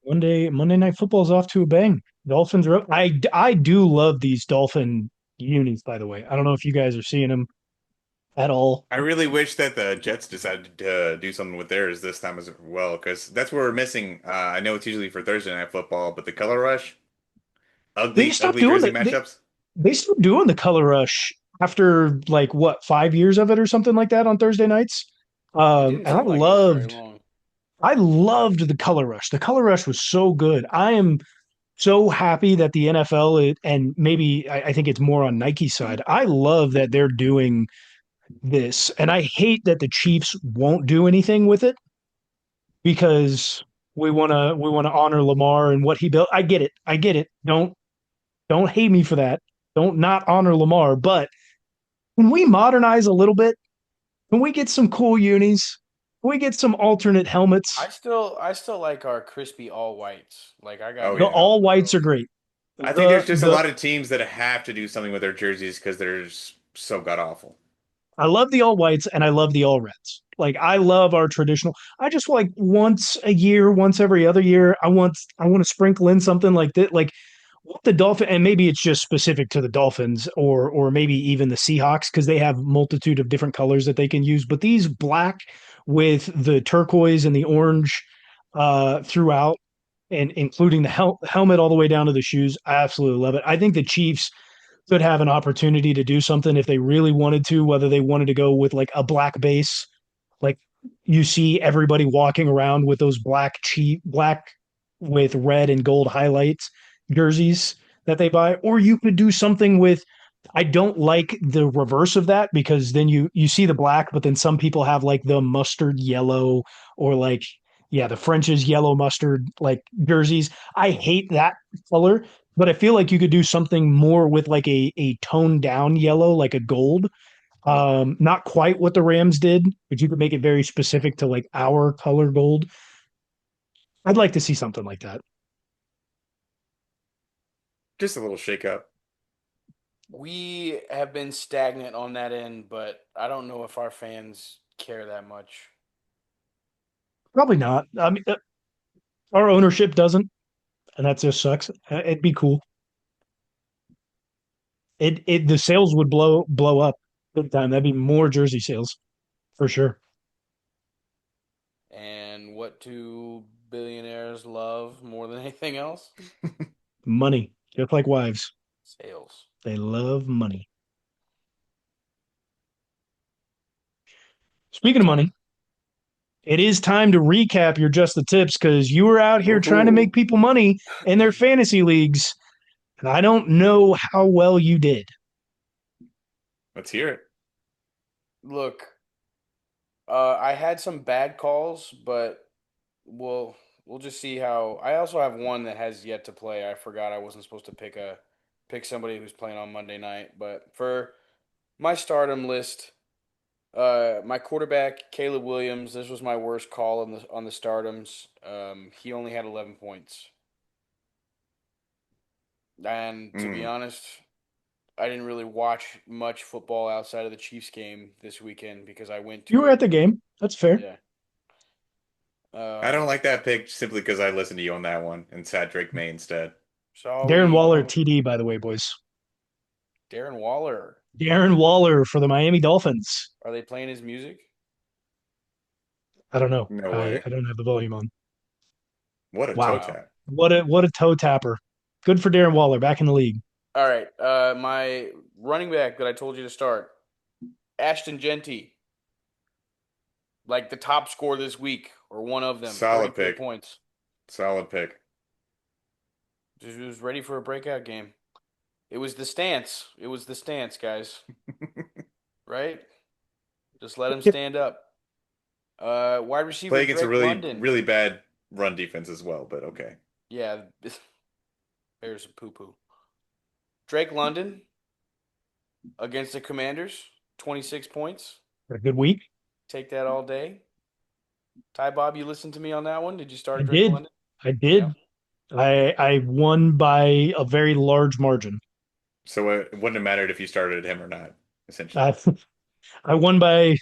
Monday Night Football is off to a bang. Dolphins are up. I do love these Dolphin unis, by the way. I don't know if you guys are seeing them at all. I really wish that the Jets decided to do something with theirs this time as well, because that's what we're missing. I know it's usually for Thursday Night Football, but the color rush, They ugly, stopped ugly doing jersey it. matchups. They stopped doing the color rush after like what 5 years of it or something like that on Thursday nights. It didn't And seem like it was very long. I loved the color rush. The color rush was so good. I am so happy that the NFL and maybe I think it's more on Nike's side. I love that they're doing this, and I hate that the Chiefs won't do anything with it because we want to honor Lamar and what he built. I get it. I get it. Don't hate me for that. Don't not honor Lamar, but can we modernize a little bit? Can we get some cool unis? Can we get some alternate helmets? I still like our crispy all whites. Like I got Oh The no yeah. all problem with whites are those. great. I think there's just a The lot of teams that have to do something with their jerseys because they're so god awful. I love the all whites and I love the all reds. Like I love our traditional. I just like once a year, once every other year. I want to sprinkle in something like that. Like what the Dolphin, and maybe it's just specific to the Dolphins or maybe even the Seahawks because they have multitude of different colors that they can use. But these black with the turquoise and the orange throughout, and including the helmet all the way down to the shoes, I absolutely love it. I think the Chiefs could have an opportunity to do something if they really wanted to, whether they wanted to go with like a black base, like you see everybody walking around with those black with red and gold highlights jerseys that they buy, or you could do something with. I don't like the reverse of that because then you see the black, but then some people have like the mustard yellow or like yeah, the French's yellow mustard like jerseys. I hate that color, but I feel like you could do something more with like a toned down yellow, like a gold. Not quite what the Rams did, but you could make it very specific to like our color gold. I'd like to see something like that. Just a little shake up. We have been stagnant on that end, but I don't know if our fans care that much. Probably not. I mean, our ownership doesn't, and that just sucks. It'd be cool. It the sales would blow up big time. That'd be more jersey sales for sure. And what do billionaires love more than anything else? Money, just like wives, Sales. they love money. Speaking of money, it is time to recap your just the tips because you were out here trying to make Ooh, people money in their fantasy leagues, and I don't know how well you did. let's hear it. Look, I had some bad calls, but we'll we'll just see how. I also have one that has yet to play. I forgot I wasn't supposed to pick somebody who's playing on Monday night. But for my stardom list, my quarterback Caleb Williams. This was my worst call on the stardoms. He only had 11 points, and to be Mm. honest, I didn't really watch much football outside of the Chiefs game this weekend because I went You to were at it. the game. That's fair. Yeah. I don't Um. like that pick simply because I listened to you on that one and sat Drake May instead. So Darren we Waller TD, by the way, boys. Darren Waller. Darren Waller for the Miami Dolphins. Are they playing his music? I don't know. No I way. don't have the volume on. What a toe Wow. Wow. tap. What a toe tapper. Good for Darren Waller back in the league. All right. My running back that I told you to start, Ashton Genty, like the top scorer this week, or one of them, Solid 34 pick. points. Solid pick. Just was ready for a breakout game. It was the stance. It was the stance, guys. Right? Just let him stand up. Wide receiver Play against a Drake really, London. really bad run defense as well, but okay. Yeah, there's a poo poo. Drake London against the Commanders, 26 points. A good week. Take that all day. Ty Bob, you listened to me on that one. Did you I start Drake did. London? I Yeah. did. I won by a very large margin. So it wouldn't have mattered if you started him or not, essentially. I I won by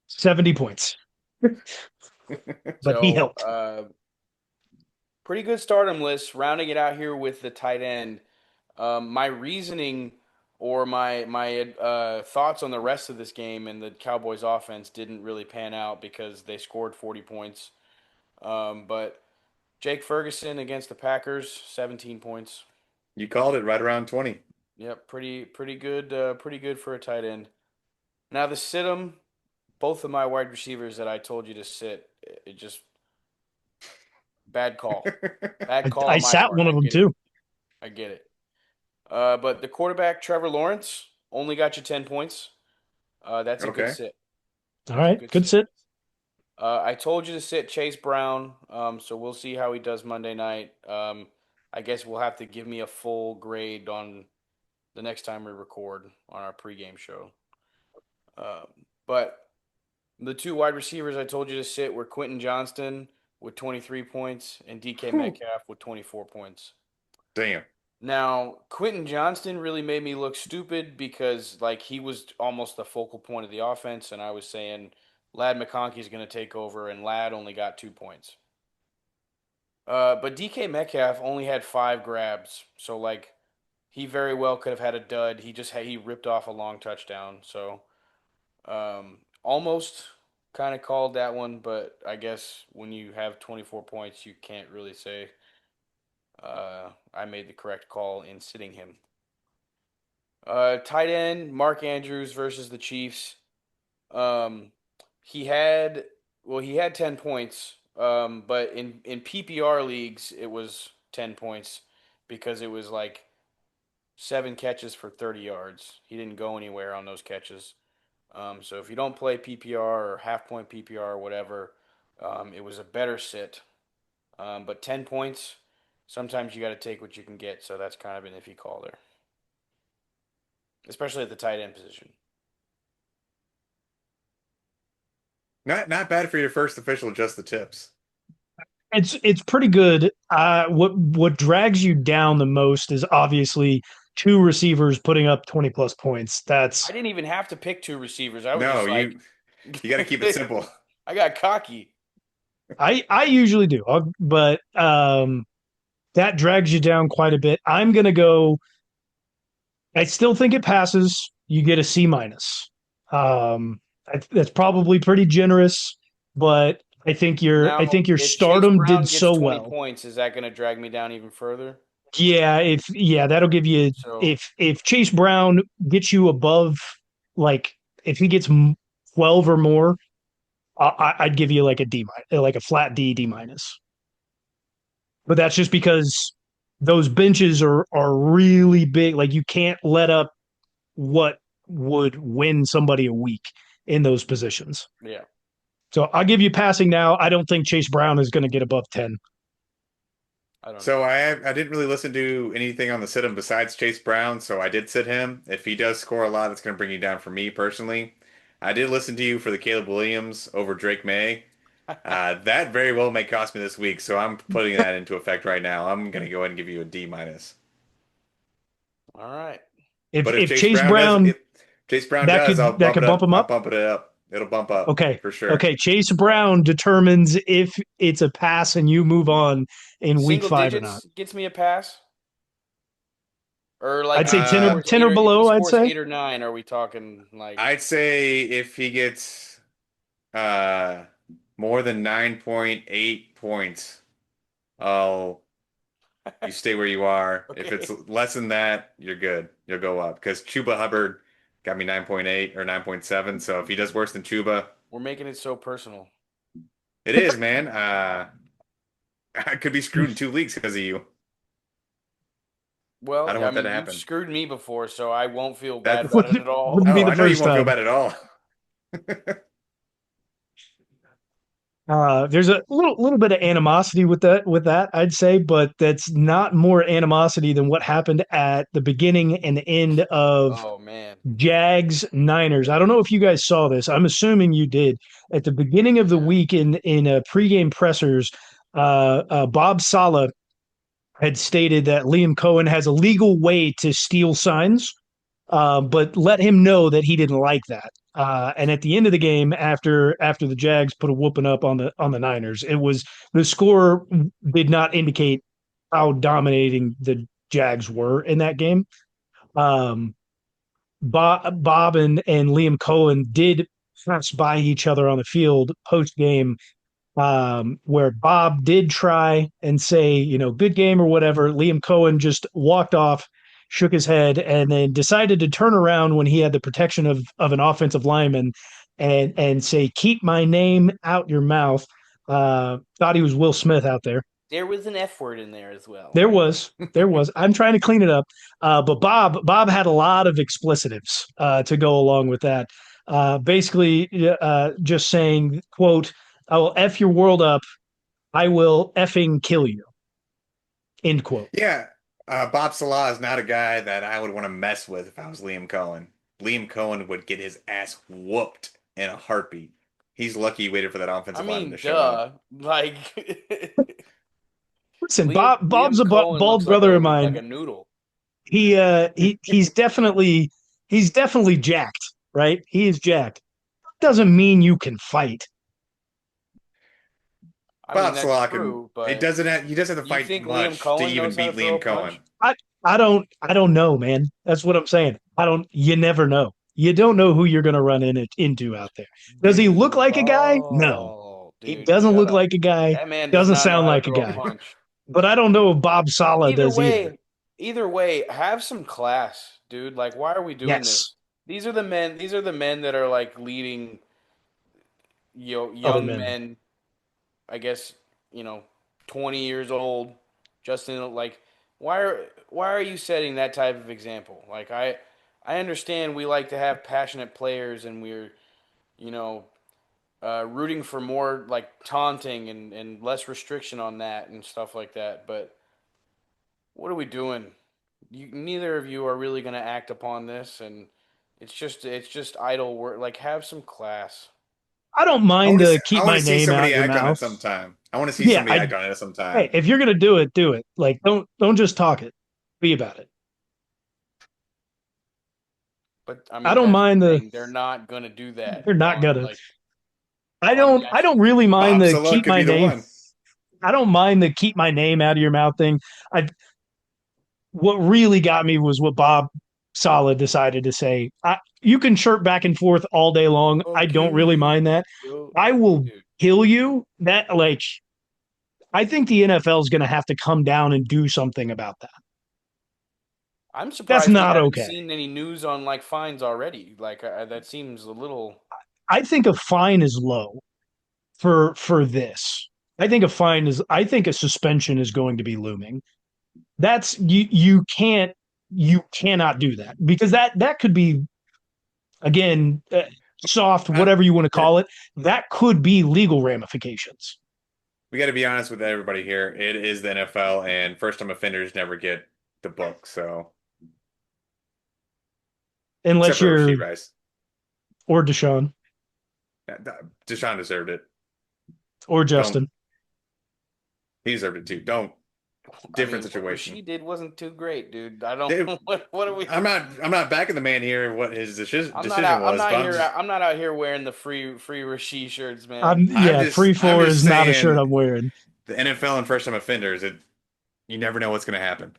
70 points, but he So helped. Pretty good stardom list. Rounding it out here with the tight end. My reasoning or my thoughts on the rest of this game and the Cowboys offense didn't really pan out because they scored 40 points. But Jake Ferguson against the Packers, 17 points. You called it right around 20. Yep, pretty good for a tight end. Now the sit 'em, both of my wide receivers that I told you to sit, it just bad call. Bad call I on my sat part. one I of them get it. too. I get it. But the quarterback, Trevor Lawrence, only got you 10 points. That's a good Okay. sit. All That's a right, good good sit. sit. I told you to sit Chase Brown, so we'll see how he does Monday night. I guess we'll have to give me a full grade on the next time we record on our pregame show. Um, but the two wide receivers I told you to sit were Quentin Johnston with 23 points and DK Whew. Metcalf with 24 points. Damn. Now, Quentin Johnston really made me look stupid because like he was almost the focal point of the offense, and I was saying Lad McConkey's going to take over, and Lad only got 2 points. But DK Metcalf only had 5 grabs, so like he very well could have had a dud. He ripped off a long touchdown, so almost kind of called that one. But I guess when you have 24 points, you can't really say I made the correct call in sitting him. Tight end Mark Andrews versus the Chiefs. Um, he had he had 10 points. But in PPR leagues it was 10 points because it was like 7 catches for 30 yards. He didn't go anywhere on those catches. So if you don't play PPR or half point PPR or whatever, it was a better sit. But 10 points, sometimes you got to take what you can get. So that's kind of an iffy call there, especially at the tight end position. Not bad for your first official just the tips. It's pretty good. What drags you down the most is obviously two receivers putting up 20 plus points. I That's didn't even have to pick two receivers. I was No, just like, you got to keep it simple. I got cocky. I usually do, but that drags you down quite a bit. I'm gonna go. I still think it passes. You get a C minus. That's probably pretty generous, but Now, I think your if Chase stardom did Brown gets so 20 well. points, is that going to drag me down even further? That'll give you So, if Chase Brown gets you above like if he gets 12 or more, I'd give you like a like a flat D minus. But that's just because those benches are really big. Like you can't let up what would win somebody a week in those positions. yeah, So I'll give you passing now. I don't think Chase Brown is going to get above 10. I don't So either. I didn't really listen to anything on the sit him besides Chase Brown, so I did sit him. If he does score a lot, it's going to bring you down for me personally. I did listen to you for the Caleb Williams over Drake May. That very well may cost me this week, so I'm putting that into effect right now. I'm going to go ahead and give you a D minus. All right. But If Chase Brown If Chase Brown does, I'll that bump it could bump up. him I'll up. bump it up. It'll bump up Okay. for sure. Okay. Chase Brown determines if it's a pass and you move on in week Single 5 or not. digits gets me a pass? Or like I'd if say he 10 Uh, or scores 10 eight or or if he below, I'd scores say. 8 or 9, are we talking like I'd say if he gets uh more than 9.8 points, I'll you stay where you are. If it's okay. less than that, you're good. You'll go up because Chuba Hubbard got me 9.8 or 9.7. So if he does worse than Chuba, We're making it so personal. it is, man. I could be screwed in 2 leagues because of you. I Well, don't I want that mean, to you've happen. screwed me before, so I won't feel bad That about it at all. Wouldn't be Oh, the I know you first won't feel time. bad at all. There's a little bit of animosity with that I'd say, but that's not more animosity than what happened at the beginning and end of Oh man. Jags Niners. I don't know if you guys saw this. I'm assuming you did. At the beginning of the week in pregame pressers, Bob Salah had stated that Liam Choen has a legal way to steal signs, but let him know that he didn't like that. And at the end of the game, after the Jags put a whooping up on the Niners, it was the score did not indicate how dominating the Jags were in that game. Um, Bob and Liam Choen did pass by each other on the field post game, where Bob did try and say, good game or whatever. Liam Choen just walked off, shook his head, and then decided to turn around when he had the protection of an offensive lineman and say, "Keep my name out your mouth." Thought he was Will Smith out there. There was an F word in there as well. There was. I'm trying to clean it up, but Bob had a lot of explicitives to go along with that. Basically, just saying, "quote I will f your world up. I will effing kill you." End quote. Yeah, Bob Salah is not a guy that I would want to mess with if I was Liam Cohen. Liam Cohen would get his ass whooped in a heartbeat. He's lucky he waited for that I offensive lineman mean, to show up. duh. Like Listen, Liam Bob's Liam a Cohen bald brother of looks like mine. a noodle. He's definitely jacked, right? He is jacked. Doesn't mean you can fight. I mean, Bob that's Salah can. true, It but doesn't have. He doesn't have to you fight think Liam much to Cohen even knows how to beat throw a Liam punch? Cohen. I don't know, man. That's what I'm saying. I don't you never know. You don't know who you're gonna run into out there. Does he look Dude, like a guy? No. oh, He dude, doesn't shut look up. like a guy. That man does Doesn't not know sound how to like a throw a guy. punch. But I don't know if Bob Sala Either does either. way, either way, have some class, dude. Like, why are we doing Yes. this? These are the men. These are the men that are like leading, Other young men. men. I guess, you know, 20 years old. Justin, like, why are you setting that type of example? Like, I understand we like to have passionate players, and we're, you know, rooting for more like taunting and less restriction on that and stuff like that. But what are we doing? Neither of you are really going to act upon this, and it's just idle work. Like, have some class. I don't I mind want to. the I keep want my to see name out somebody your act on it mouth. sometime. I want to see Yeah, somebody act on it sometime. hey, if you're gonna do it, do it. Like don't just talk it. Be about it. But I I mean, don't that's mind the the thing. They're not going to do that they're not on gonna. like I on don't I national don't really TV. mind Bob the Salah keep could my be the name. one. I don't mind the keep my name out of your mouth thing. I What really got me was what Bob Sala decided to say. You can chirp back and forth all day long. I'll I don't kill really you. mind that. Yo, I will dude. kill you. That like I think the NFL is going to have to come down and do something about that. I'm That's surprised we not haven't okay. seen any news on like fines already. Like, that seems a little. I think a fine is low for this. I think a suspension is going to be looming. That's you cannot do that because that could be again soft Uh, whatever you want to call it. That could be legal ramifications we got to be honest with everybody here. It is the NFL, and first-time offenders never get the book. So, except unless for you're Rasheed Rice, or Deshaun Deshaun deserved it. or Don't Justin. he deserved it too? Don't I different mean, what situation. Rasheed did wasn't too great, dude. I don't. They, What are we? I'm not backing the man here. What his decision was, but I'm not out here wearing the free Rasheed shirts, man. I'm Yeah, just free I'm floor just is not a shirt saying I'm wearing. the NFL and first-time offenders. You never know what's going to happen.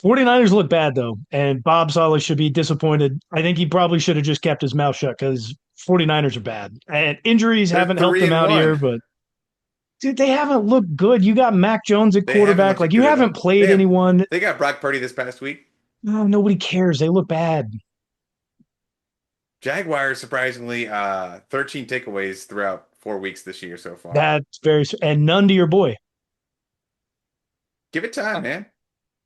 49ers look bad though, and Bob Sala should be disappointed. I think he probably should have just kept his mouth shut because 49ers are bad. And injuries They're haven't helped three them and out here, one. but dude, they haven't looked good. You got Mac Jones at They haven't quarterback. looked Like you good at haven't all. They played have anyone. they got Brock Purdy this past week. No, nobody cares. They look bad. Jaguars surprisingly 13 takeaways throughout 4 weeks this year so far. That's very and none to your boy. Give it time, man.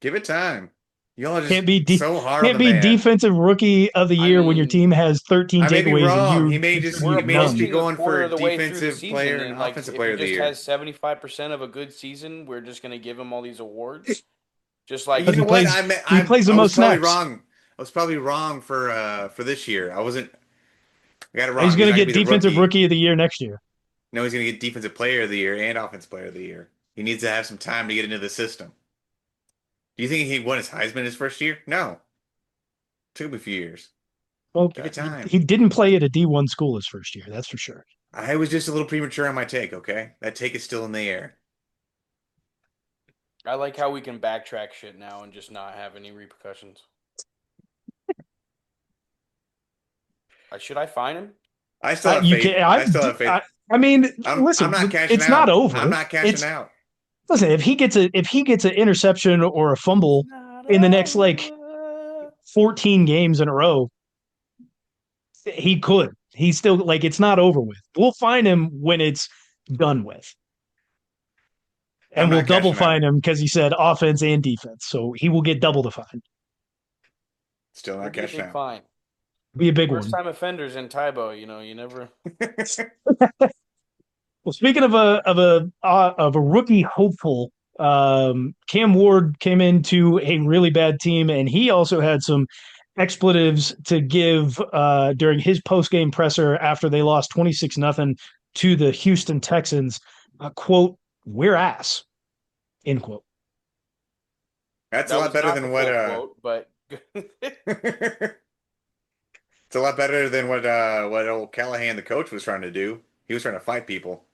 Give it time. Y'all are just Can't be de- so hard on can't the be man. defensive rookie of the I year when your mean, team has 13 I may be takeaways and wrong. you He may just we're he contribute may just be none. approaching a going quarter for of the way through the defensive season, player and and like, offensive if player he of the just year. has 75% of a good season, we're just gonna give him all these awards. Just You like, Because know what? he plays the I was most probably snaps. wrong. I was probably wrong for this year. I got it He's wrong. He's going not to gonna get be the defensive rookie. rookie of the year next year. No, he's gonna get defensive player of the year and offensive player of the year. He needs to have some time to get into the system. Do you think he won his Heisman his first year? No. Took him a few years. Well, Give it time. he didn't play at a D1 school his first year. That's for sure. I was just a little premature on my take, okay? That take is still in the air. I like how we can backtrack shit now and just not have any repercussions. Should I fine him? I still have You faith. can. I still have faith. I mean, I'm listen, not cashing it's out. not over. I'm not cashing It's out. listen. If he gets an interception or a fumble in the next like 14 games in a row, he could. He's still like it's not over with. We'll fine him when it's done with, I'm and we'll not double cashing out. fine him because he said offense and defense, so he will get double the fine. Still It'll not be a cashing big out. fine. Be a big First one. time offenders in Tybo, you never. Well, speaking of a rookie hopeful, Cam Ward came into a really bad team, and he also had some expletives to give during his post game presser after they lost 26-0 to the Houston Texans. Quote, "We're ass." End quote. That's a That lot was better not than the what full quote, but It's a lot better than what old Callahan the coach was trying to do. He was trying to fight people,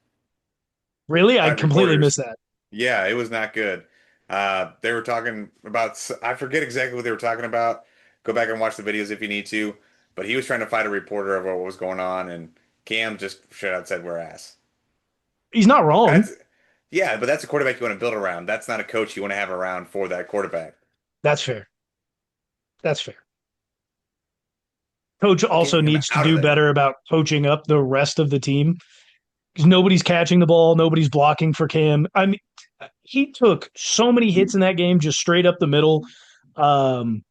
Really, I fight completely reporters. missed that. Yeah, it was not good. They were talking about, I forget exactly what they were talking about. Go back and watch the videos if you need to. But he was trying to fight a reporter over what was going on, and Cam just straight out said, "We're ass." He's not wrong. That's Yeah, but that's a quarterback you want to build around. That's not a coach you want to have around for that quarterback. That's fair. That's fair. Coach Get also him needs to out of do there. better about coaching up the rest of the team because nobody's catching the ball, nobody's blocking for Cam. I mean, he took so many hits in that game, just straight up the middle. Um,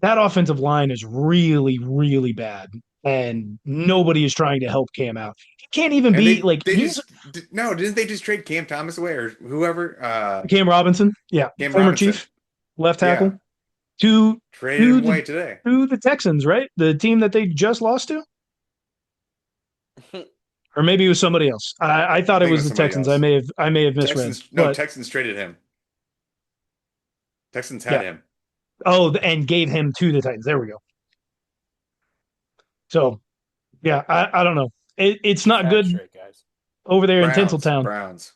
that offensive line is really, really bad, and nobody is trying to help Cam out. He can't even And be like they he's just no, didn't they just trade Cam Thomas away or whoever? Cam Robinson, yeah, Cam former Robinson. Chief, left tackle Yeah, to traded to him the away today. to the Texans, right? The team that they just lost to. Or maybe it was somebody else. I I thought it think it was was the somebody Texans. else. I may have misread, but Texans traded him. Texans had yeah. him. Oh, and gave him to the Titans. There we go. So yeah, I don't know. It's keep not facts good straight, guys. over there in Browns. Tinseltown. Browns.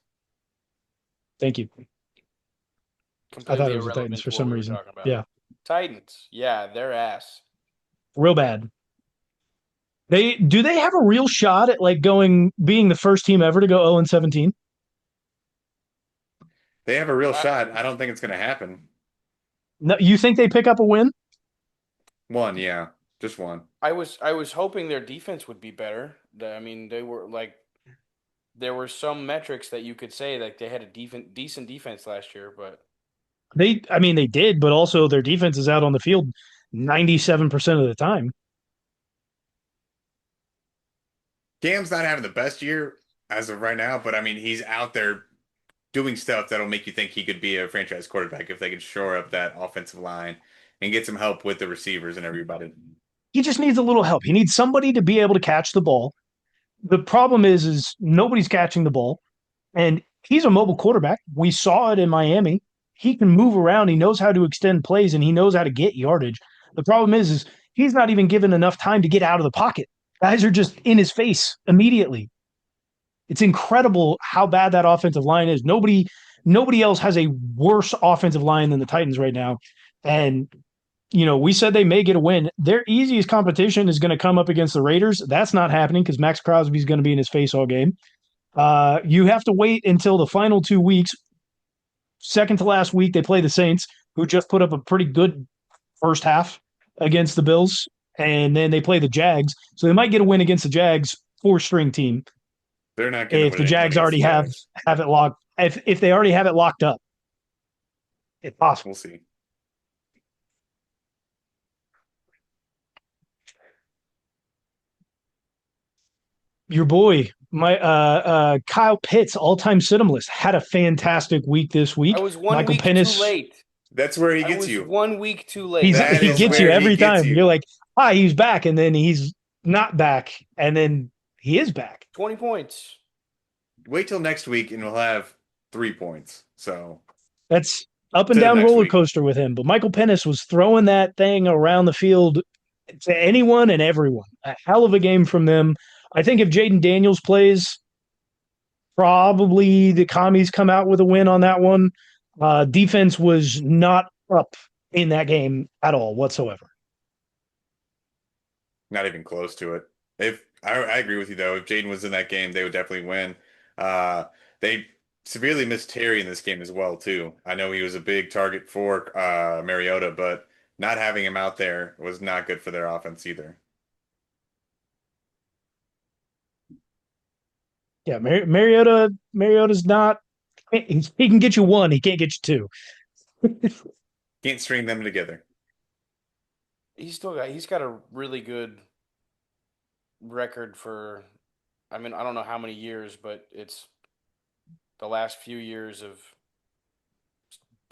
Thank you. I thought Completely it was the Titans irrelevant for to what some we were reason. talking about. Yeah, Titans, yeah, they're ass. real bad. They have a real shot at like being the first team ever to go 0-17? They have a real I, shot. I don't think it's going to happen. No, you think they pick up a win? One, yeah, just one. I was hoping their defense would be better. I mean, they were like there were some metrics that you could say like they had a decent defense last year, but I mean, they did, but also their defense is out on the field 97% of the time. Cam's not having the best year as of right now, but I mean, he's out there doing stuff that'll make you think he could be a franchise quarterback if they can shore up that offensive line and get some help with the receivers and everybody. He just needs a little help. He needs somebody to be able to catch the ball. The problem is nobody's catching the ball, and he's a mobile quarterback. We saw it in Miami. He can move around. He knows how to extend plays, and he knows how to get yardage. The problem is he's not even given enough time to get out of the pocket. Guys are just in his face immediately. It's incredible how bad that offensive line is. Nobody else has a worse offensive line than the Titans right now. And we said they may get a win. Their easiest competition is going to come up against the Raiders. That's not happening because Max Crosby's going to be in his face all game. You have to wait until the final 2 weeks. Second to last week, they play the Saints, who just put up a pretty good first half against the Bills, and then they play the Jags. So they might get a win against the Jags four-string team They're not going to if the win Jags against already the Jags. have it locked. If they already have it locked up, it's possible. We'll see. Your boy, my Kyle Pitts, all-time sit-em list, had a fantastic week this week. I was one Michael week too Pennis, late. That's where he I gets was you. 1 week too late. That he is gets you where he every gets time. you. You're like, he's back, and then he's not back, and then he is back. 20 points. Wait till next week and we'll have 3 points. So That's up and To the down next roller week. coaster with him. But Michael Pennis was throwing that thing around the field to anyone and everyone. A hell of a game from them. I think if Jaden Daniels plays, probably the commies come out with a win on that one. Defense was not up in that game at all whatsoever. Not even close to it. If I agree with you though, if Jaden was in that game, they would definitely win. They severely missed Terry in this game as well too. I know he was a big target for Mariota, but not having him out there was not good for their offense either. Yeah, Mariota's not. He can get you one. He can't get you two. Can't string them together. He's got a really good record for, I mean, I don't know how many years, but it's the last few years of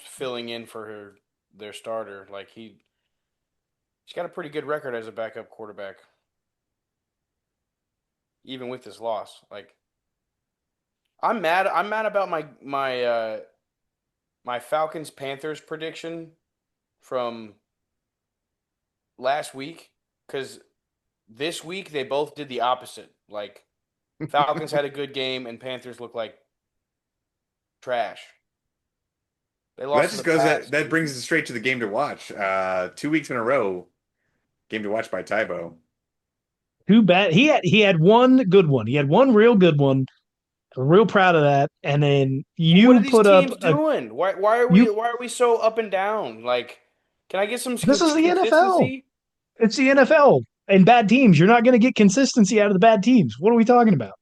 filling in for their starter. Like he's got a pretty good record as a backup quarterback, even with this loss. Like I'm mad. I'm mad about my Falcons Panthers prediction from last week because this week they both did the opposite. Like Falcons had a good game and Panthers looked like trash. They Well, lost that to just the goes Pats, that dude. brings us straight to the game to watch. 2 weeks in a row, game to watch by Tybo. Too bad. He had one good one. He had one real good one. I'm real proud of that. And then What you are these put up teams a doing? you. Why are we so up and down? Like, can I get some This is the NFL. consistency? It's the NFL and bad teams. You're not going to get consistency out of the bad teams. What are we talking about?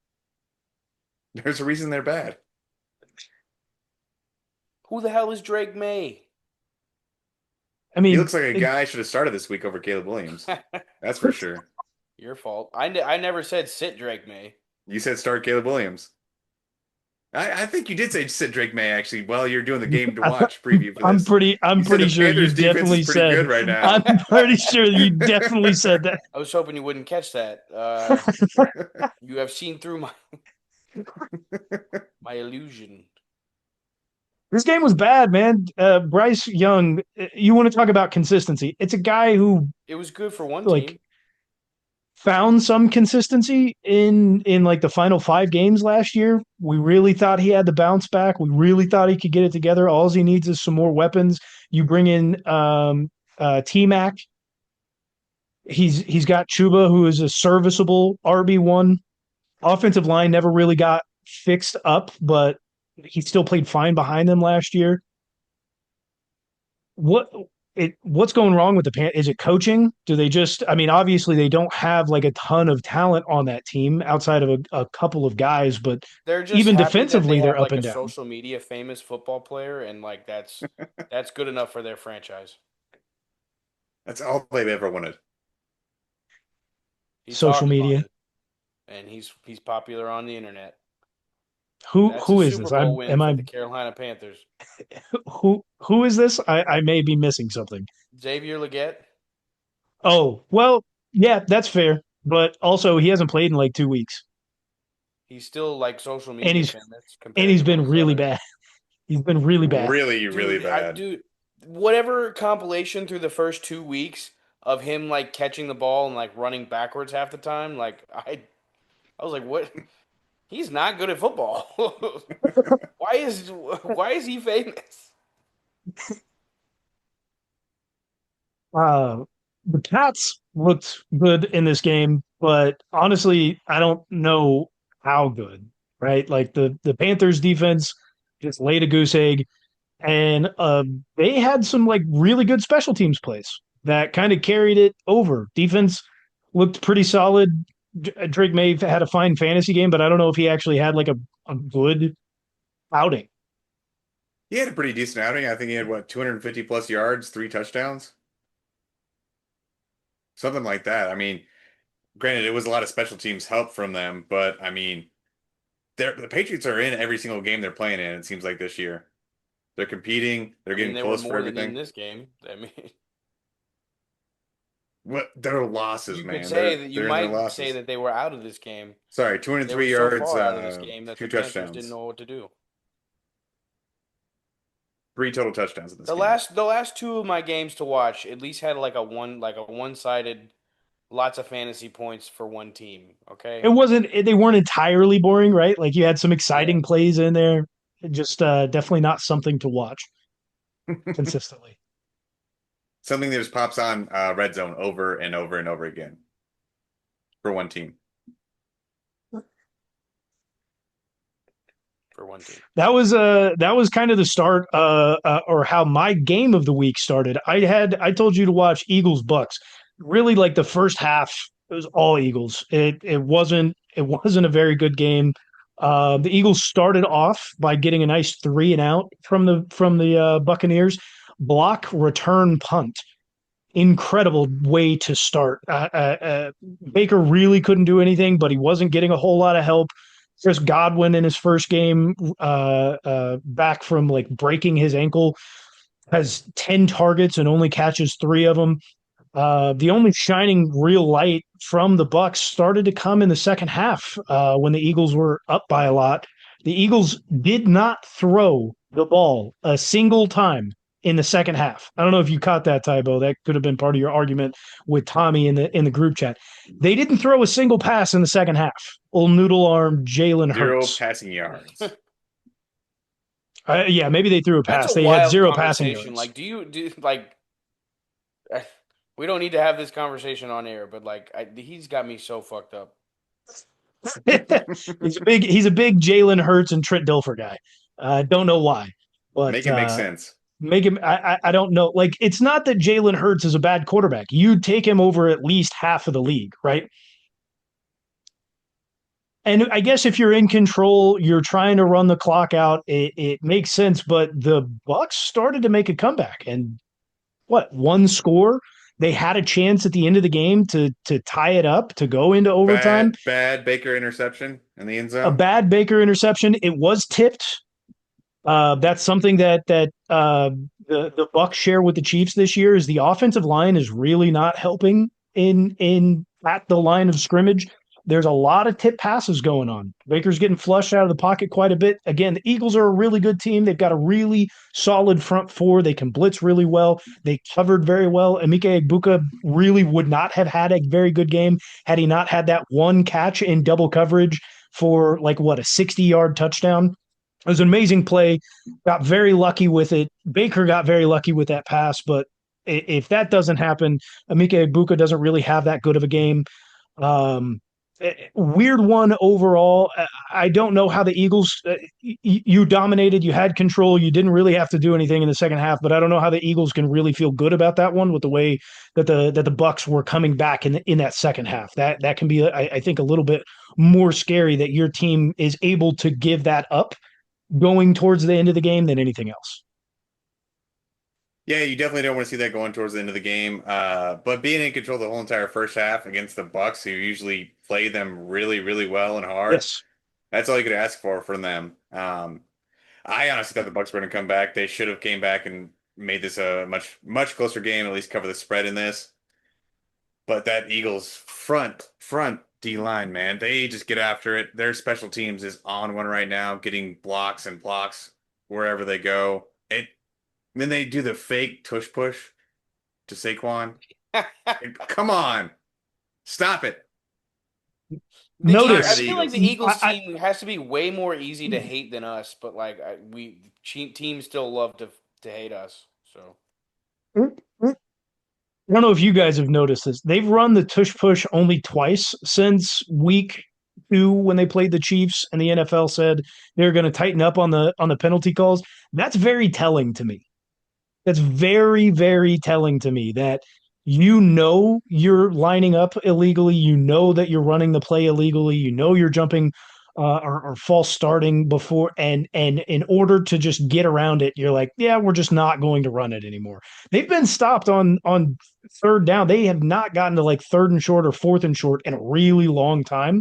There's a reason they're bad. Who the hell is Drake May? I He mean, looks like a guy I should have started this week over Caleb Williams. That's for sure. Your fault. I never said sit Drake May. You said start Caleb Williams. I think you did say sit Drake May actually while you're doing the game to watch preview for I'm this. pretty. I'm You said the pretty sure you Panthers defense is definitely pretty said. good right I'm now. pretty sure you definitely said that. I was hoping you wouldn't catch that. You have seen through my illusion. This game was bad, man. Bryce Young. You want to talk about consistency? It's a guy who It was good for one like team. found some consistency in like the final 5 games last year. We really thought he had the bounce back. We really thought he could get it together. All he needs is some more weapons. You bring in T Mac. He's got Chuba, who is a serviceable RB1. Offensive line never really got fixed up, but he still played fine behind them last year. What what's going wrong with the Pan? Is it coaching? Do they just? I mean, obviously they don't have like a ton of talent on that team outside of a couple of guys, but They're just even happy that they defensively they're have up like and a down. social media famous football player, and like that's good enough for their franchise. That's all they've ever wanted. He Social talks media. about it, and he's popular on the internet. That's a Who is Super this? Bowl I'm win am for I the Carolina Panthers. who is this? I may be missing something. Xavier Leggett, Oh well, yeah, that's fair. But also he hasn't played in like 2 weeks, he's still like social and media he's famous and compared he's to been most really other. bad. He's been really bad. Really, really bad. Dude, whatever compilation through the first 2 weeks of him like catching the ball and like running backwards half the time, like I was like, what? He's not good at football. Why is he famous? Uh, the Pats looked good in this game, but honestly, I don't know how good. Right, like the Panthers defense just laid a goose egg, and they had some like really good special teams plays that kind of carried it over. Defense looked pretty solid. Drake May had a fine fantasy game, but I don't know if he actually had like a good outing. He had a pretty decent outing. I think he had what 250 plus yards, 3 touchdowns, something like that. I mean, granted, it was a lot of special teams help from them, but I mean, the Patriots are in every single game they're playing in. It seems like this year they're competing. They're I mean, getting they were close for more than in everything. this game. I mean, What they're losses, you could man. say that you They're in their might say losses. that they were out of this game. Sorry, They were 203 so yards, far out of this game that two the Panthers didn't touchdowns. know what to do. 3 total touchdowns in this The game. last two of my games to watch at least had like a one-sided, lots of fantasy points for one team. It Okay. wasn't, they weren't entirely boring, right? Like you had some Yeah. exciting plays in there. Just definitely not something to watch consistently. Something that just pops on red zone over and over and over again for one team. For one team. That was kind of the start or how my game of the week started. I told you to watch Eagles Bucs. Really like the first half it was all Eagles. It wasn't a very good game. The Eagles started off by getting a nice 3-and-out from the Buccaneers. Block return punt, incredible way to start. Baker really couldn't do anything, but he wasn't getting a whole lot of help. Chris Godwin in his first game back from like breaking his ankle has 10 targets and only catches 3 of them. The only shining real light from the Bucs started to come in the second half when the Eagles were up by a lot. The Eagles did not throw the ball a single time in the second half. I don't know if you caught that, Tybo. That could have been part of your argument with Tommy in the group chat. They didn't throw a single pass in the second half. Old noodle arm Jalen 0 Hurts. passing yards. Yeah, maybe they threw a That's pass. a They had wild 0 passing conversation. yards. Like, do you do like? We don't need to have this conversation on air, but like, he's got me so fucked up. He's a big Jalen Hurts and Trent Dilfer guy. Don't know why, but Make it make sense. make him. I don't know. Like it's not that Jalen Hurts is a bad quarterback. You take him over at least half of the league, right? And I guess if you're in control, you're trying to run the clock out. It makes sense. But the Bucs started to make a comeback, and what one score? They had a chance at the end of the game to tie it up to go into overtime. Bad Baker interception in the end A zone. bad Baker interception. It was tipped. That's something that the Bucs share with the Chiefs this year is the offensive line is really not helping in at the line of scrimmage. There's a lot of tip passes going on. Baker's getting flushed out of the pocket quite a bit. Again, the Eagles are a really good team. They've got a really solid front four. They can blitz really well. They covered very well. Emeka Egbuka really would not have had a very good game had he not had that one catch in double coverage for like what a 60-yard touchdown. It was an amazing play. Got very lucky with it. Baker got very lucky with that pass, but if that doesn't happen, Emeka Egbuka doesn't really have that good of a game. Um, Weird one overall. I don't know how the Eagles. You dominated. You had control. You didn't really have to do anything in the second half. But I don't know how the Eagles can really feel good about that one with the way that the Bucs were coming back in that second half. That can be, I think, a little bit more scary that your team is able to give that up going towards the end of the game than anything else. Yeah, you definitely don't want to see that going towards the end of the game. But being in control the whole entire first half against the Bucs, who usually play them really, really well and hard, Yes. that's all you could ask for from them. I honestly thought the Bucs were going to come back. They should have came back and made this a much, much closer game, at least cover the spread in this. But that Eagles front D line, man, they just get after it. Their special teams is on one right now, getting blocks and blocks wherever they go. Then they do the fake tush push to Saquon. Come on, stop it. Notice. I feel like the Eagles I, team has to be way more easy to hate than us, but like teams still love to hate us. So I don't know if you guys have noticed this. They've run the tush push only twice since week 2 when they played the Chiefs, and the NFL said they're going to tighten up on the penalty calls. That's very telling to me. That's very, very telling to me that you're lining up illegally. You know that you're running the play illegally. You know you're jumping or false starting before, and in order to just get around it, you're like, yeah, we're just not going to run it anymore. They've been stopped on third down. They have not gotten to like third and short or fourth and short in a really long time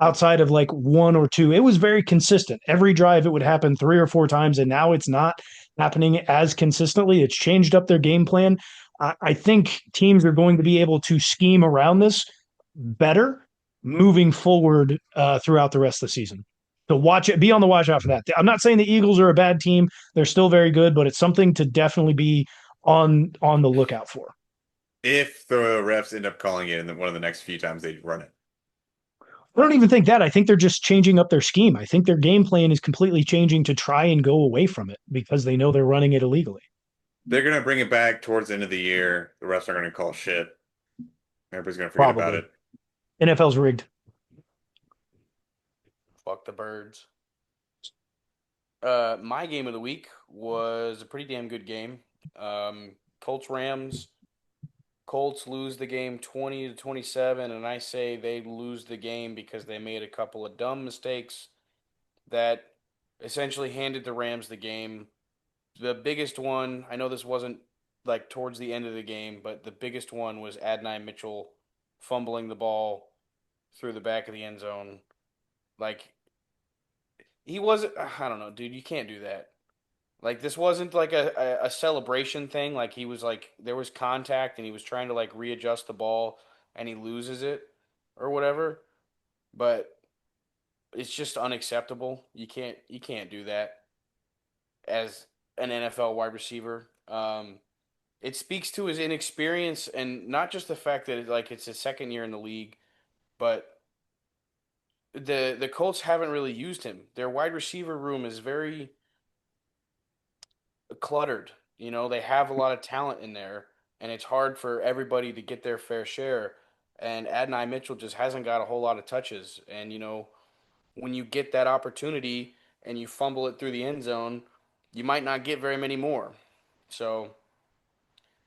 outside of like one or two. It was very consistent. Every drive it would happen 3 or 4 times, and now it's not happening as consistently. It's changed up their game plan. I think teams are going to be able to scheme around this better moving forward throughout the rest of the season. So watch it. Be on the watch out for that. I'm not saying the Eagles are a bad team. They're still very good, but it's something to definitely be on the lookout for. If the refs end up calling it in one of the next few times they run it. I don't even think that. I think they're just changing up their scheme. I think their game plan is completely changing to try and go away from it because they know they're running it illegally. They're gonna bring it back towards the end of the year. The refs are gonna call shit. Everybody's gonna forget about Probably. it. NFL's rigged. Fuck the birds. My game of the week was a pretty damn good game. Colts Rams. Colts lose the game 20-27, and I say they lose the game because they made a couple of dumb mistakes that essentially handed the Rams the game. The biggest one, I know this wasn't like towards the end of the game, but the biggest one was Adonai Mitchell fumbling the ball through the back of the end zone. Like he wasn't, I don't know, dude, you can't do that. Like this wasn't like a celebration thing. Like he was like there was contact and he was trying to like readjust the ball and he loses it or whatever. But it's just unacceptable. You can't do that as an NFL wide receiver. It speaks to his inexperience and not just the fact that like it's his second year in the league, but the Colts haven't really used him. Their wide receiver room is very cluttered. You know, they have a lot of talent in there, and it's hard for everybody to get their fair share. And Adonai Mitchell just hasn't got a whole lot of touches. And, you know, when you get that opportunity and you fumble it through the end zone, you might not get very many more. So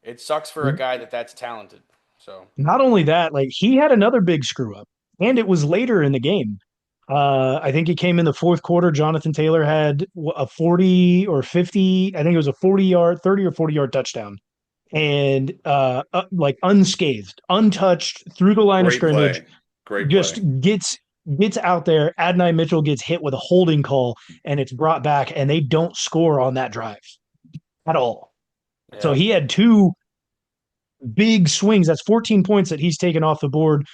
it sucks for a guy that's talented. So, Not only that, like he had another big screw up, and it was later in the game. I think he came in the fourth quarter. Jonathan Taylor had a 40 or 50, I think it was a 40-yard, 30 or 40-yard touchdown, and like unscathed, untouched through the line of Great scrimmage, play. Great just play. gets out there. Adonai Mitchell gets hit with a holding call, and it's brought back, and they don't score on that drive at all. So yeah. he had two big swings. That's 14 points that he's taken off the board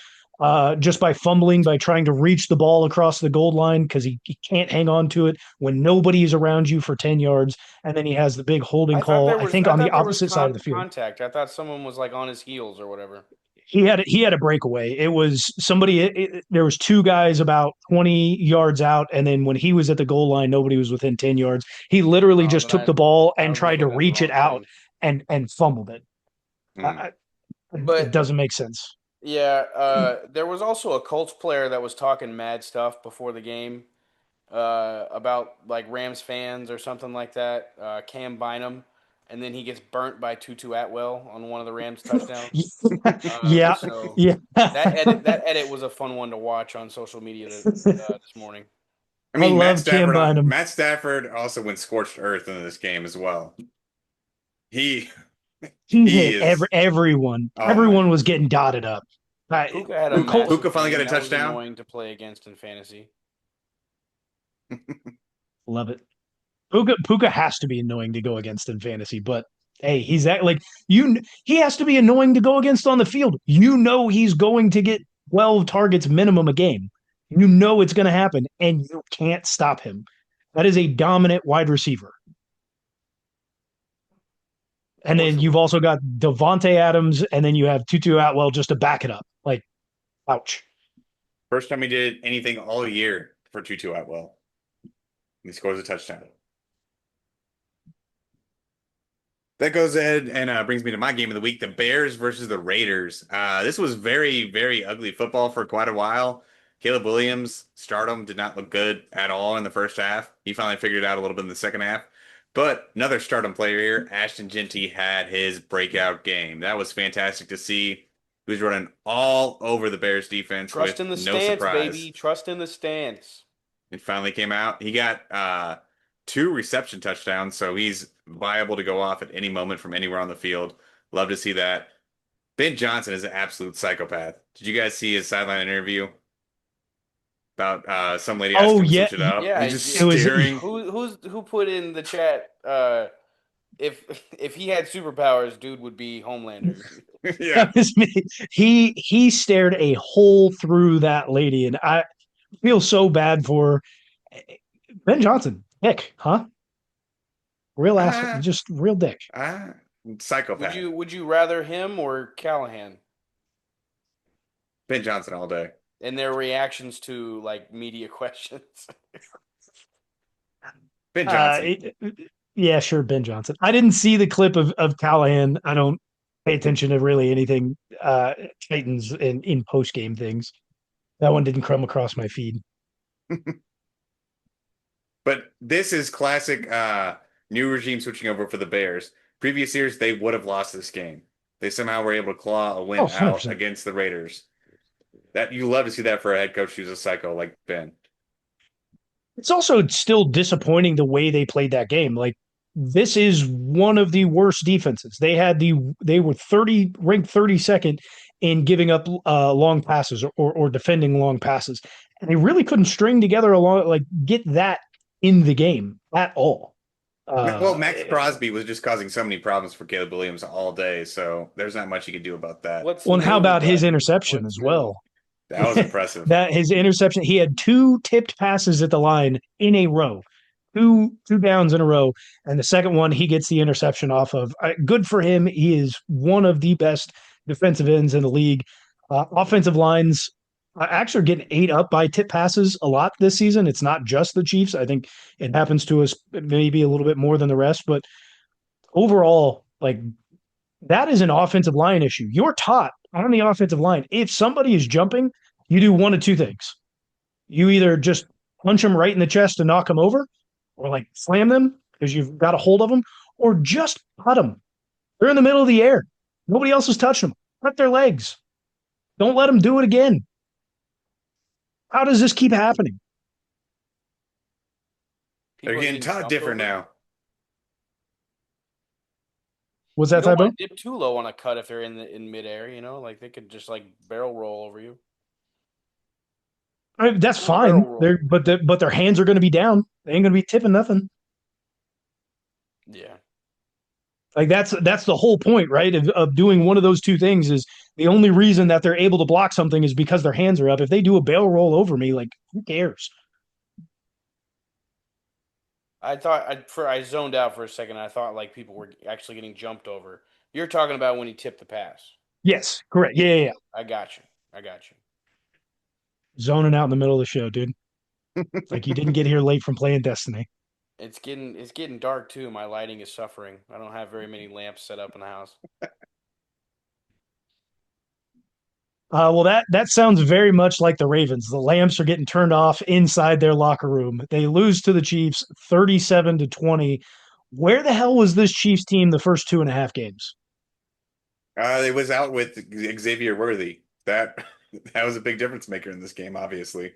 just by fumbling, by trying to reach the ball across the goal line because he can't hang on to it when nobody's around you for 10 yards. And then he has the big holding call, I think, I on the thought there was opposite side of the field. contact. I thought someone was like on his heels or whatever. He had a breakaway. It was somebody. There was two guys about 20 yards out, and then when he was at the goal line, nobody was within 10 yards. He literally Oh, just took the ball I and was tried to looking at the reach it wrong out thing. and fumbled it. Mm. I, it But doesn't make sense. yeah, there was also a Colts player that was talking mad stuff before the game about like Rams fans or something like that. Cam Bynum, and then he gets burnt by Tutu Atwell on one of the Rams touchdowns. Yeah, So yeah. that edit was a fun one to watch on social media this morning. I I mean, love Cam Bynum. Matt Stafford also went scorched earth in this game as well. He He he hit is everyone. oh my. Everyone was getting dotted up. Puka had a The Colts massive Puka finally got game. a That was touchdown. annoying to play against in fantasy. love it. Puka has to be annoying to go against in fantasy, but hey, he's that like you. He has to be annoying to go against on the field. You know he's going to get 12 targets minimum a game. You know it's going to happen, and you can't stop him. That is a dominant wide receiver. And then Fortunately, you've also got Devonte Adams, and then you have Tutu Atwell just to back it up. Like, ouch. First time he did anything all year for Tutu Atwell. He scores a touchdown. That goes ahead and brings me to my game of the week, the Bears versus the Raiders. This was very, very ugly football for quite a while. Caleb Williams, stardom, did not look good at all in the first half. He finally figured it out a little bit in the second half. But another stardom player here, Ashton Genty, had his breakout game. That was fantastic to see. He was running all over the Bears defense trust with in the no stance, surprise. baby. Trust in the stance. It finally came out. He got two reception touchdowns, so he's viable to go off at any moment from anywhere on the field. Love to see that. Ben Johnson is an absolute psychopath. Did you guys see his sideline interview about some lady asked Oh him to yeah, switch it up? Yeah, He's just it was. staring. who put in the chat? If he had superpowers, dude would be Homelander. Yeah. That was me. He stared a hole through that lady, and I feel so bad for her. Ben Johnson, dick, huh? Real asshole, Ah, just real dick. ah, Would psychopath. you rather him or Callahan Ben Johnson all day. and their reactions to like media questions? Ben Uh, Johnson. it, yeah, sure, Ben Johnson. I didn't see the clip of Callahan. I don't pay attention to really anything Titans in post game things. That one didn't come across my feed. But this is classic new regime switching over for the Bears. Previous years, they would have lost this game. They somehow were able to claw a Oh, win out 100%. against the Raiders. That you love to see that for a head coach who's a psycho like Ben. It's also still disappointing the way they played that game. Like this is one of the worst defenses. They were 30 ranked 32nd in giving up long passes or defending long passes. And they really couldn't string together a long like get that in the game at all. Well, Uh, Max Crosby was just causing so many problems for Caleb Williams all day, so there's not much you can do about that. What's well, and how new with about his that? interception What's as new? well? That was impressive. That his interception, he had two tipped passes at the line in a row, two downs in a row, and the second one he gets the interception off of. Good for him. He is one of the best defensive ends in the league. Offensive lines actually are getting ate up by tip passes a lot this season. It's not just the Chiefs. I think it happens to us maybe a little bit more than the rest, but overall, like that is an offensive line issue. You're taught on the offensive line, if somebody is jumping, you do one of two things. You either just punch them right in the chest and knock them over, or like slam them because you've got a hold of them, or just cut them. They're in the middle of the air. Nobody else is touching them. Cut their legs. Don't let them do it again. How does this keep happening? They're People are getting getting taught jumped different over. now. Was You that don't typo? want to dip too low on a cut if they're in midair. Like they could just like barrel roll over you. I mean, that's Full barrel fine. roll. But their hands are going to be down. They ain't going to be tipping nothing. Yeah. Like that's the whole point, right? Of doing one of those two things is the only reason that they're able to block something is because their hands are up. If they do a barrel roll over me, like who cares? I zoned out for a second. I thought like people were actually getting jumped over. You're talking about when he tipped the pass. Yes, correct. Yeah. I got you. I got you. Zoning out in the middle of the show, dude. Like you didn't get here late from playing Destiny. It's getting dark too. My lighting is suffering. I don't have very many lamps set up in the house. Well, that sounds very much like the Ravens. The lamps are getting turned off inside their locker room. They lose to the Chiefs 37-20. Where the hell was this Chiefs team the first 2.5 games? It was out with Xavier Worthy. That that was a big difference maker in this game, obviously.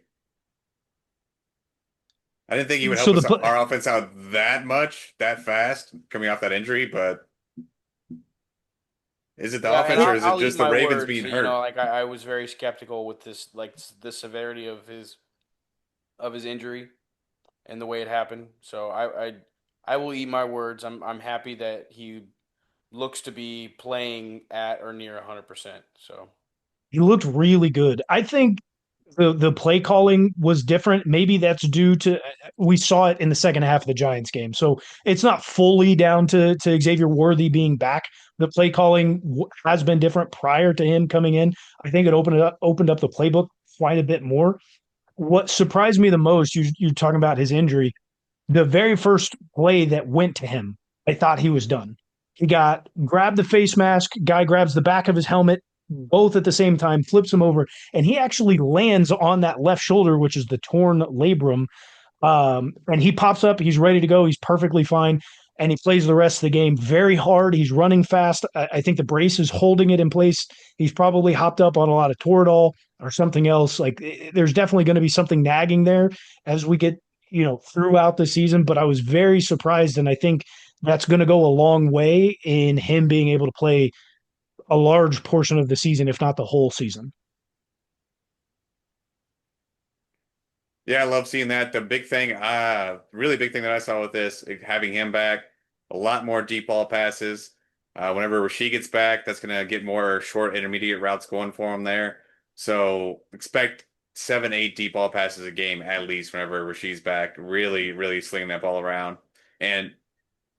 I didn't think he would help So us the our offense out that much, that fast, coming off that injury, but is it the Yeah, and offense or I'll, is it I'll eat just the my Ravens words. being hurt? Like I was very skeptical with this, like the severity of his injury and the way it happened. So I will eat my words. I'm happy that he looks to be playing at or near 100%. So he looked really good. I think the play calling was different. Maybe that's due to we saw it in the second half of the Giants game. So it's not fully down to Xavier Worthy being back. The play calling has been different prior to him coming in. I think it opened up the playbook quite a bit more. What surprised me the most, you're talking about his injury. The very first play that went to him, I thought he was done. He got grabbed the face mask, guy grabs the back of his helmet, both at the same time, flips him over, and he actually lands on that left shoulder, which is the torn labrum. And he pops up, he's ready to go, he's perfectly fine. And he plays the rest of the game very hard. He's running fast. I think the brace is holding it in place. He's probably hopped up on a lot of Toradol or something else. Like there's definitely going to be something nagging there as we get throughout the season, but I was very surprised. And I think that's going to go a long way in him being able to play a large portion of the season, if not the whole season. Yeah, I love seeing that. The big thing, really big thing that I saw with this, having him back, a lot more deep ball passes. Whenever Rasheed gets back, that's going to get more short intermediate routes going for him there. So expect seven, eight deep ball passes a game at least whenever Rashid's back. Really, really slinging that ball around. And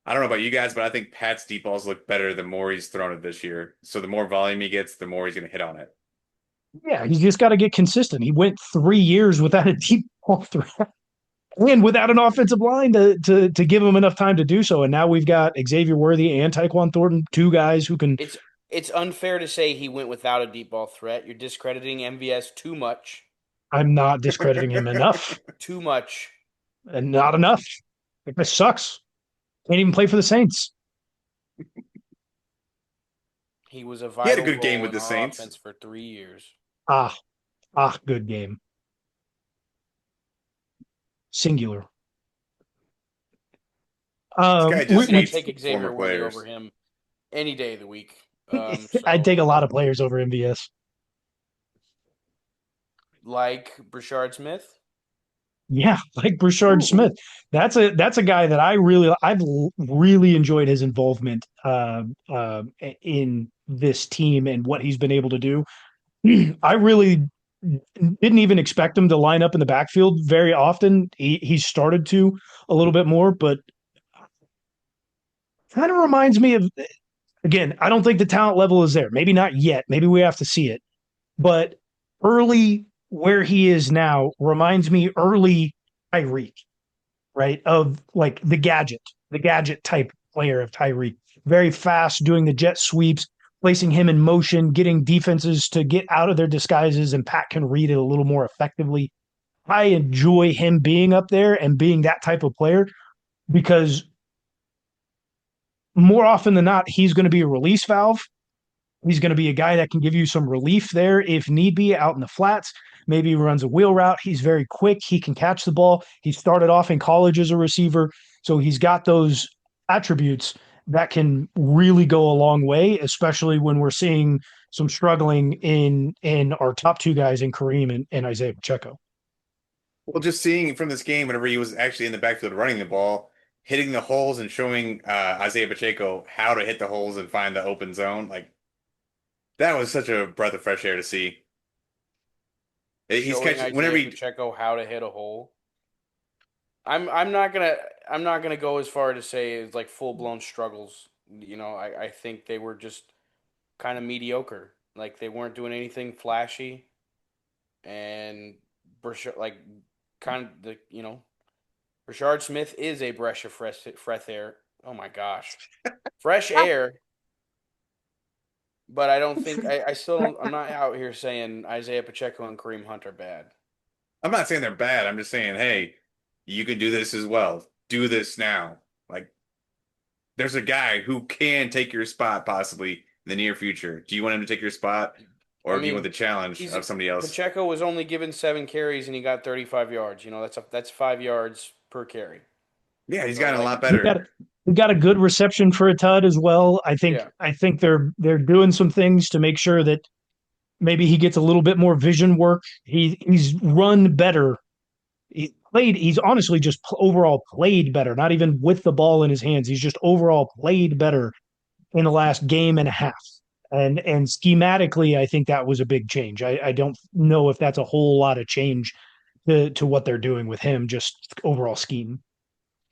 I don't know about you guys, but I think Pat's deep balls look better the more he's thrown it this year. So the more volume he gets, the more he's going to hit on it. Yeah, he's just got to get consistent. He went 3 years without a deep ball threat and without an offensive line to give him enough time to do so. And now we've got Xavier Worthy and Tyquan Thornton, two guys who can. It's unfair to say he went without a deep ball threat. You're discrediting MVS too much. I'm not discrediting him enough, Too much. and not enough. Like, this sucks. Can't even play for the Saints. He was a He had a vital good game role with in the our Saints. offense for 3 years. Ah, good game. Singular. This guy just I'd hates take former Xavier Worthy over players. him any day of the week. I'd So take a lot of players over MVS. like Brashard Smith. Yeah, like Broussard Ooh. Smith. That's a guy that I've really enjoyed his involvement in this team and what he's been able to do. I really didn't even expect him to line up in the backfield very often. He started to a little bit more, but kind of reminds me of, again, I don't think the talent level is there. Maybe not yet. Maybe we have to see it. But early where he is now reminds me early Tyreek, right? Of like the gadget type player of Tyreek. Very fast, doing the jet sweeps, placing him in motion, getting defenses to get out of their disguises, and Pat can read it a little more effectively. I enjoy him being up there and being that type of player because more often than not, he's going to be a release valve. He's going to be a guy that can give you some relief there if need be out in the flats. Maybe he runs a wheel route. He's very quick. He can catch the ball. He started off in college as a receiver. So he's got those attributes that can really go a long way, especially when we're seeing some struggling in our top two guys in Kareem and Isaiah Pacheco. Well, just seeing from this game, whenever he was actually in the backfield running the ball, hitting the holes and showing Isaiah Pacheco how to hit the holes and find the open zone, like that was such a breath of fresh air to see. He's Showing catching whenever Isaiah he. Pacheco how to hit a hole. I'm not gonna go as far to say it's like full blown struggles. I think they were just kind of mediocre. Like they weren't doing anything flashy, and like kind of Rashard Smith is a breath of fresh air. Oh my gosh, fresh air. But I don't think I still don't, I'm not out here saying Isaiah Pacheco and Kareem Hunt are bad. I'm not saying they're bad. I'm just saying, hey, you can do this as well. Do this now. Like, there's a guy who can take your spot possibly in the near future. Do you want him to take your spot, I or do you want mean, the challenge he's of somebody else? Pacheco was only given 7 carries and he got 35 yards. That's 5 yards per carry. Yeah, he's So gotten a like, lot We got better. we got a good reception for a Tud as well. yeah, I think they're doing some things to make sure that maybe he gets a little bit more vision work. He's run better. He's honestly just overall played better, not even with the ball in his hands. He's just overall played better in the last game and a half. And schematically, I think that was a big change. I don't know if that's a whole lot of change to what they're doing with him, just overall scheme.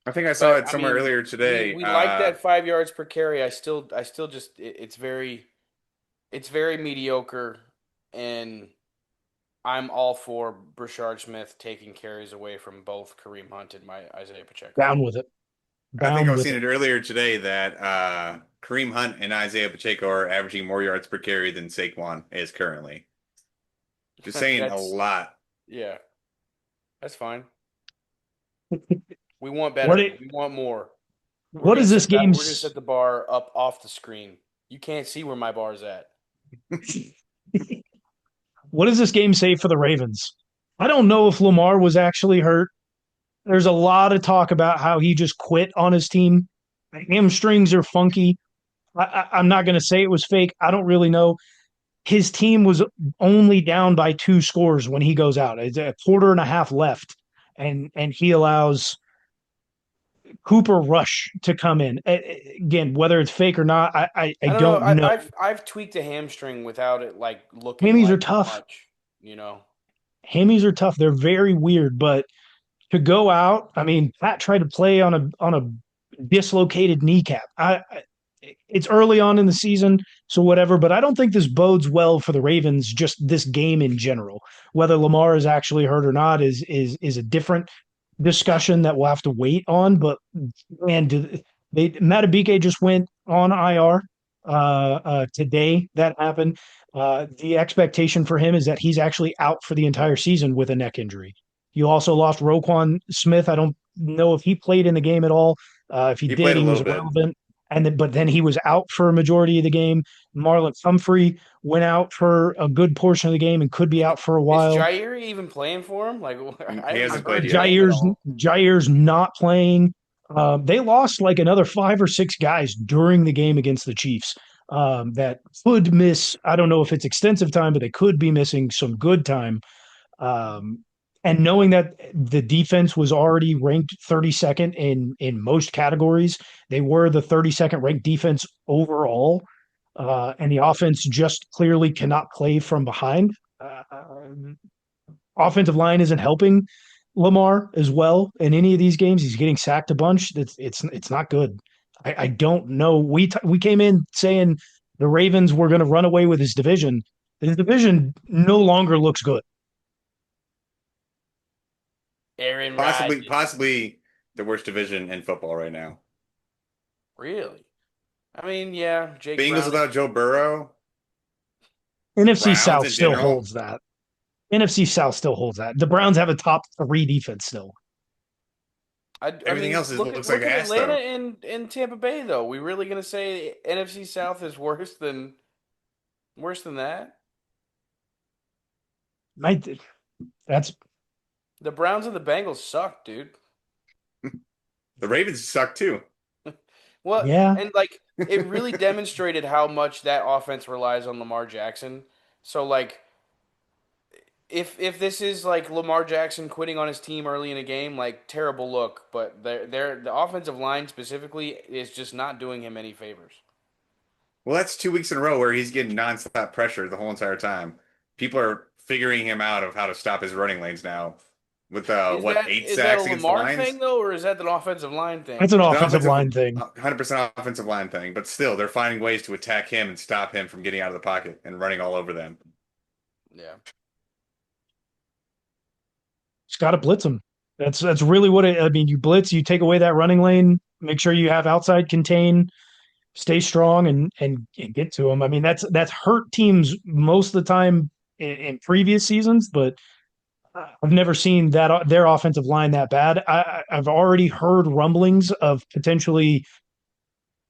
I think I saw but it I somewhere mean, earlier today. we like that 5 yards per carry. I still just it's very mediocre, and I'm all for Brashard Smith taking carries away from both Kareem Hunt and my Isaiah Pacheco. Down with it. I think I Down was with seeing it. it earlier today that Kareem Hunt and Isaiah Pacheco are averaging more yards per carry than Saquon is currently. Just saying a That's lot. yeah, that's fine. We want What better. it, We want more. what is this We're gonna game's set the bar up off the screen. You can't see where my bar's at. what does this game say for the Ravens? I don't know if Lamar was actually hurt. There's a lot of talk about how he just quit on his team. The hamstrings are funky. I'm not going to say it was fake. I don't really know. His team was only down by 2 scores when he goes out. It's a quarter and a half left, and he allows Cooper Rush to come in. Again, whether it's fake or not, I I don't know. don't know. I've tweaked a hamstring without it like looking Hammies are like tough. much. You know. hammies are tough. They're very weird, but to go out, I mean, Pat tried to play on a dislocated kneecap. It's early on in the season, so whatever, but I don't think this bodes well for the Ravens, just this game in general. Whether Lamar is actually hurt or not is a different discussion that we'll have to wait on. But man, Matabike just went on IR today. That happened. The expectation for him is that he's actually out for the entire season with a neck injury. You also lost Roquan Smith. I don't know if he played in the game at all. If he He did, played a he was little bit. irrelevant. But then he was out for a majority of the game. Marlon Humphrey went out for a good portion of the game and could be out for a Is while. Jair even playing for him? Like, I He haven't hasn't played heard his yet. name at Jair's all. Jair's not playing. They lost like another 5 or 6 guys during the game against the Chiefs that could miss. I don't know if it's extensive time, but they could be missing some good time. Um, and knowing that the defense was already ranked 32nd in most categories, they were the 32nd ranked defense overall, and the offense just clearly cannot play from behind. Offensive line isn't helping Lamar as well in any of these games. He's getting sacked a bunch. It's not good. I don't know. We came in saying the Ravens were going to run away with his division. His division no longer looks good. Aaron Possibly, Rodgers. possibly the worst division in football right now. Really? I mean, yeah, Jake Bengals Brown. without Joe Burrow, the NFC Browns South in still general. holds that. NFC South still holds that. The Browns have a top 3 defense still. I Everything mean, else look looks like at ass Atlanta though. and Tampa Bay though. We really gonna say NFC South is worse than that? Might that's The Browns and the Bengals suck, dude. The Ravens suck too. Well, yeah. and like it really demonstrated how much that offense relies on Lamar Jackson. So like if this is like Lamar Jackson quitting on his team early in a game, like terrible look, but the offensive line specifically is just not doing him any favors. Well, that's 2 weeks in a row where he's getting nonstop pressure the whole entire time. People are figuring him out of how to stop his running lanes now. With Is what, that eight is that a sacks against the Lamar thing Lions? though, or is that an offensive line That's thing? an It's an offensive offensive, line thing. 100% offensive line thing, but still, they're finding ways to attack him and stop him from getting out of the pocket and running all over them. Yeah. Just got to blitz him. That's really what I mean. You blitz, you take away that running lane, make sure you have outside contain, stay strong, and get to him. I mean, that's hurt teams most of the time in previous seasons, but I've never seen that their offensive line that bad. I've already heard rumblings of potentially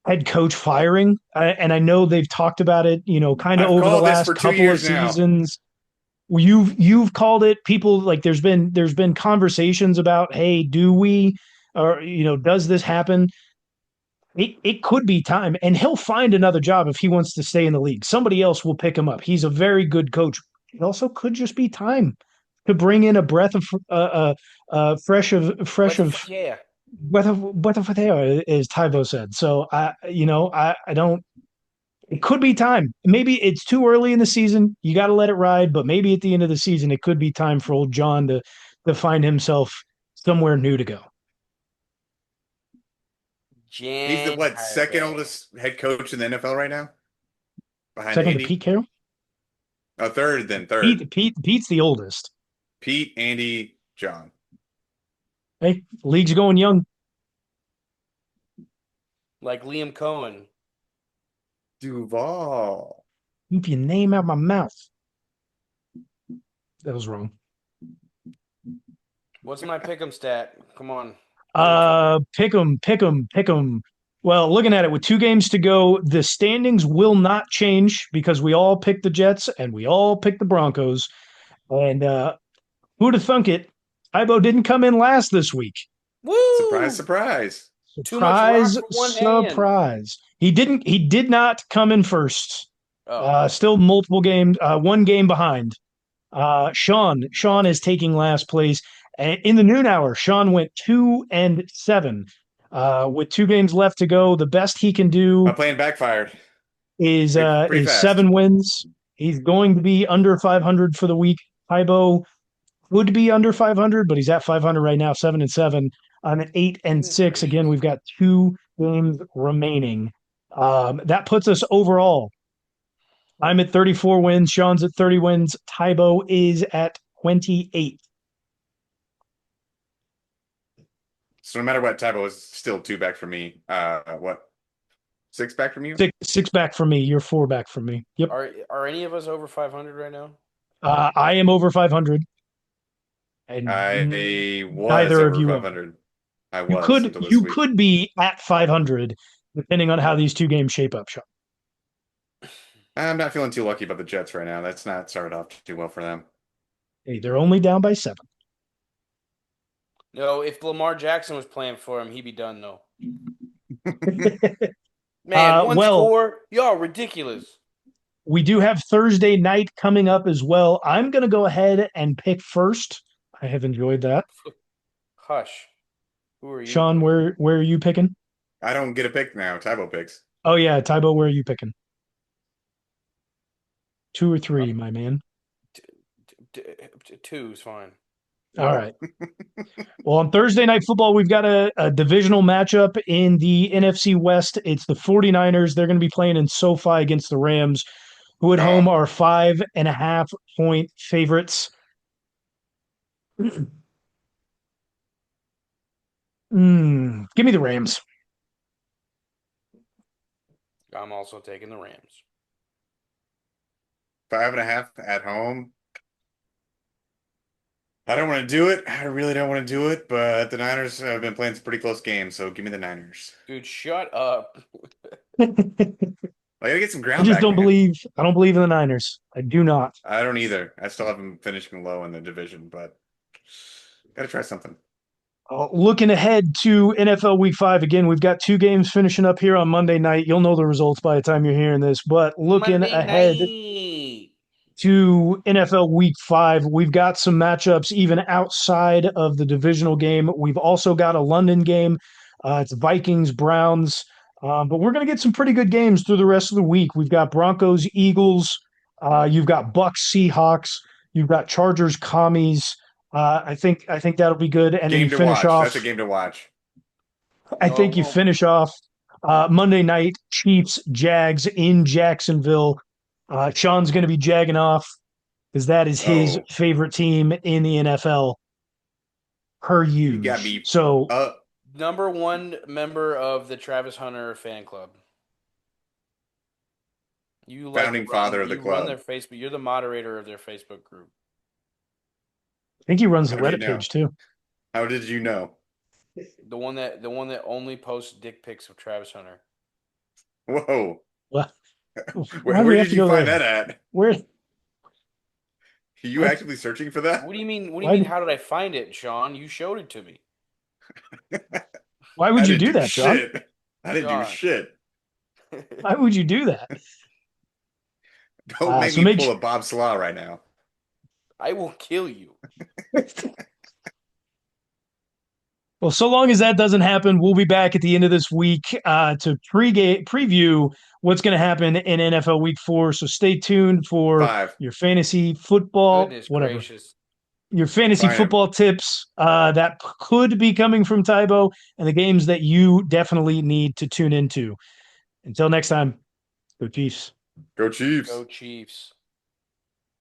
head coach firing, and I know they've talked about it, kind of I've over the called this last for two couple of years now. seasons. You've called it. People like there's been conversations about, hey, do we, or does this happen? It could be time, and he'll find another job if he wants to stay in the league. Somebody else will pick him up. He's a very good coach. It also could just be time to bring in a breath of fresh What the of fuck? Yeah. breath of air, as Tybo said. So I don't. It could be time. Maybe it's too early in the season. You got to let it ride. But maybe at the end of the season, it could be time for old John to find himself somewhere new to go. He's the Jan what, second Harbaugh. oldest head coach in the NFL right now? Behind Second to Pete Andy? Carroll. Oh, third, then third. Pete's the oldest. Pete, Andy, John. Hey, league's going young. Like Liam Cohen. Duval. Keep your name out my mouth. That was wrong. What's my pick'em stat? Come on. Pick 'em. Well, looking at it with 2 games to go, the standings will not change because we all picked the Jets and we all picked the Broncos. And who'd have thunk it? Ibo didn't come in last this week. Surprise, Woo! surprise. Too much rock Surprise, for one hand. surprise. He did not come in first. Oh, Still multiple games, 1 game behind. Sean is taking last place. In the noon hour, Sean went 2-7. With 2 games left to go, the best he can do My plan backfired is pretty is fast. 7 wins. He's going to be under 500 for the week. Tybo would be under 500, but he's at 500 right now, 7-7. I'm at 8-6. Again, Gracious. we've got 2 games remaining. That puts us overall. I'm at 34 wins. Sean's at 30 wins. Tybo is at 28. So no matter what, Tybo is still 2 back for me. What? 6 back from you? Six back from me. You're 4 back from me. Yep. Are any of us over 500 right now? I am over 500, and I was neither of over you are. 500. I was until this You week. could be at 500 depending on how these 2 games shape up, Sean. I'm not feeling too lucky about the Jets right now. That's not started off too well for them. Hey, they're only down by 7. No, if Lamar Jackson was playing for him, he'd be done though. Man, one Well, score? Y'all ridiculous. we do have Thursday night coming up as well. I'm going to go ahead and pick first. I have enjoyed that. Hush. Who are you? Sean, where are you picking? I don't get a pick now. Tybo picks. Oh yeah, Tybo, where are you picking? 2 or 3, my man. Two is fine. All right. Well, on Thursday Night Football, we've got a divisional matchup in the NFC West. It's the 49ers. They're going to be playing in SoFi against the Rams, who at home are 5.5-point favorites. Give me the Rams. I'm also taking the Rams. 5.5 at home. I don't want to do it. I really don't want to do it, but the Niners have been playing some pretty close games, so give me the Niners. Dude, shut up. I gotta get some I ground just back, don't man. believe. I don't believe in the Niners. I do not. I don't either. I still have them finishing low in the division, but gotta try something. Looking ahead to NFL Week 5, again, we've got 2 games finishing up here on Monday night. You'll know the results by the time you're hearing this, but looking Monday ahead night. to NFL Week 5, we've got some matchups even outside of the divisional game. We've also got a London game. It's Vikings, Browns, but we're going to get some pretty good games through the rest of the week. We've got Broncos, Eagles. You've got Bucs, Seahawks. You've got Chargers, Commies. I think that'll be good. And then Game you to finish watch. off. That's a game to watch. I think you finish off Monday night, Chiefs, Jags in Jacksonville. Sean's going to be jagging off because that is his Oh, favorite team in the NFL per you got use. me. So Number 1 member of the Travis Hunter fan club. You Founding father of the you run their club. Facebook. You're the moderator of their Facebook group. I think he runs the How did you Reddit know? page too. How did you know? The one that only posts dick pics of Travis Hunter. Whoa. Well, Where did you find that at? Where? Are you What? actively searching for that? What do you mean? What do you Why- mean? How did I find it, Sean? You showed it to me. Why I would you didn't do that, Sean? shit. I didn't do Sean. shit. Why would you do that? Don't make so me make pull sure- a Bob Salah right now. I will kill you. Well, so long as that doesn't happen, we'll be back at the end of this week to preview what's going to happen in NFL Week 4. So stay tuned for 5. your fantasy football, Goodness whatever, gracious. your fantasy Fine. football tips that could be coming from Tybo and the games that you definitely need to tune into. Until next time, go Chiefs. Go Chiefs. Go Chiefs.